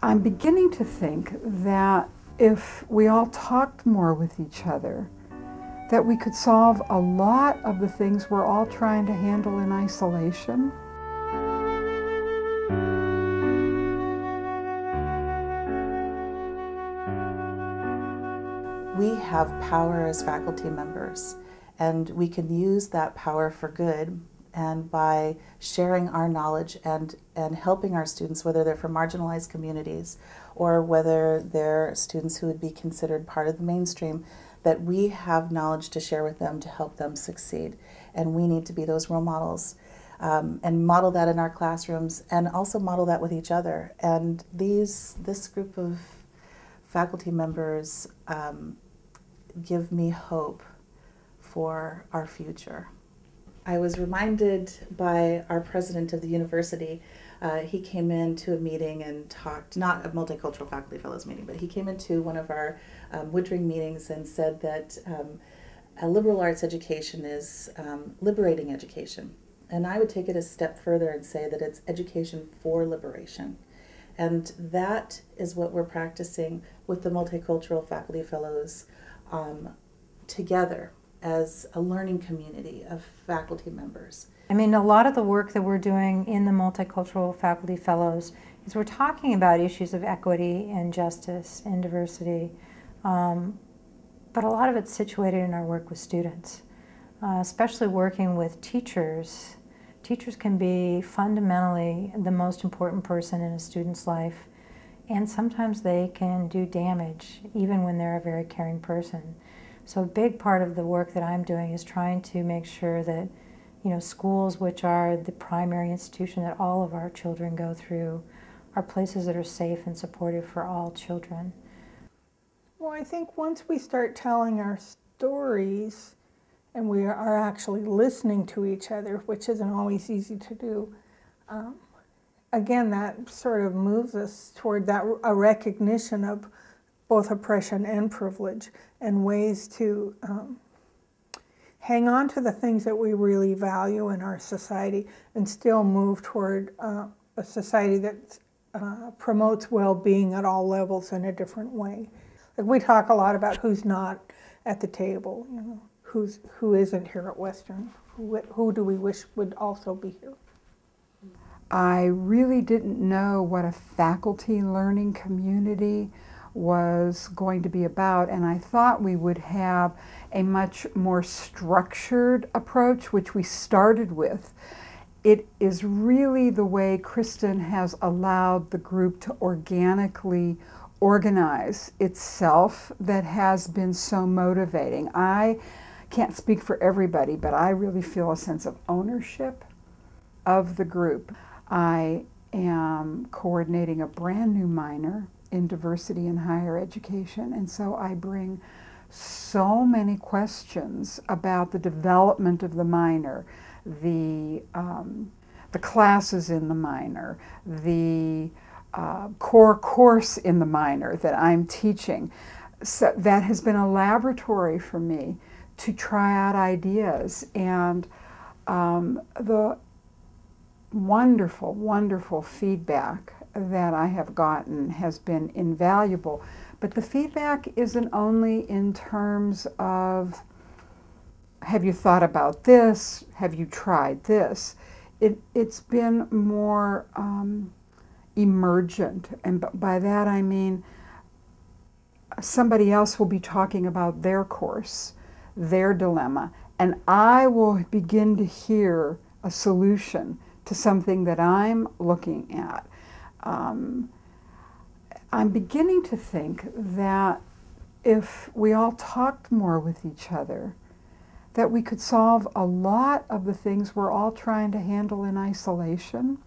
I'm beginning to think that if we all talked more with each other, that we could solve a lot of the things we're all trying to handle in isolation. We have power as faculty members, and we can use that power for good, and by sharing our knowledge and helping our students, whether they're from marginalized communities or whether they're students who would be considered part of the mainstream, that we have knowledge to share with them to help them succeed. And we need to be those role models and model that in our classrooms, and also model that with each other. And this group of faculty members give me hope for our future. I was reminded by our president of the university. He came into a meeting and talked, not a Multicultural Faculty Fellows meeting, but he came into one of our Woodring meetings and said that a liberal arts education is liberating education. And I would take it a step further and say that it's education for liberation. And that is what we're practicing with the Multicultural Faculty Fellows together as a learning community of faculty members. I mean, a lot of the work that we're doing in the Multicultural Faculty Fellows is we're talking about issues of equity and justice and diversity, but a lot of it's situated in our work with students, especially working with teachers. Teachers can be fundamentally the most important person in a student's life, and sometimes they can do damage even when they're a very caring person. So a big part of the work that I'm doing is trying to make sure that, you know, schools, which are the primary institution that all of our children go through, are places that are safe and supportive for all children. Well, I think once we start telling our stories and we are actually listening to each other, which isn't always easy to do, again, that sort of moves us toward a recognition of both oppression and privilege, and ways to hang on to the things that we really value in our society and still move toward a society that promotes well-being at all levels in a different way. Like, we talk a lot about who's not at the table, you know, who isn't here at Western, who do we wish would also be here. I really didn't know what a faculty learning community was going to be about, and I thought we would have a much more structured approach, which we started with. It is really the way Kristen has allowed the group to organically organize itself that has been so motivating. I can't speak for everybody, but I really feel a sense of ownership of the group. I am coordinating a brand new minor in diversity in higher education, and so I bring so many questions about the development of the minor, the classes in the minor, the core course in the minor that I'm teaching. So that has been a laboratory for me to try out ideas, and the wonderful, wonderful feedback that I have gotten has been invaluable. But the feedback isn't only in terms of, have you thought about this? Have you tried this? It's been more emergent, and by that I mean somebody else will be talking about their course, their dilemma, and I will begin to hear a solution to something that I'm looking at. I'm beginning to think that if we all talked more with each other, that we could solve a lot of the things we're all trying to handle in isolation.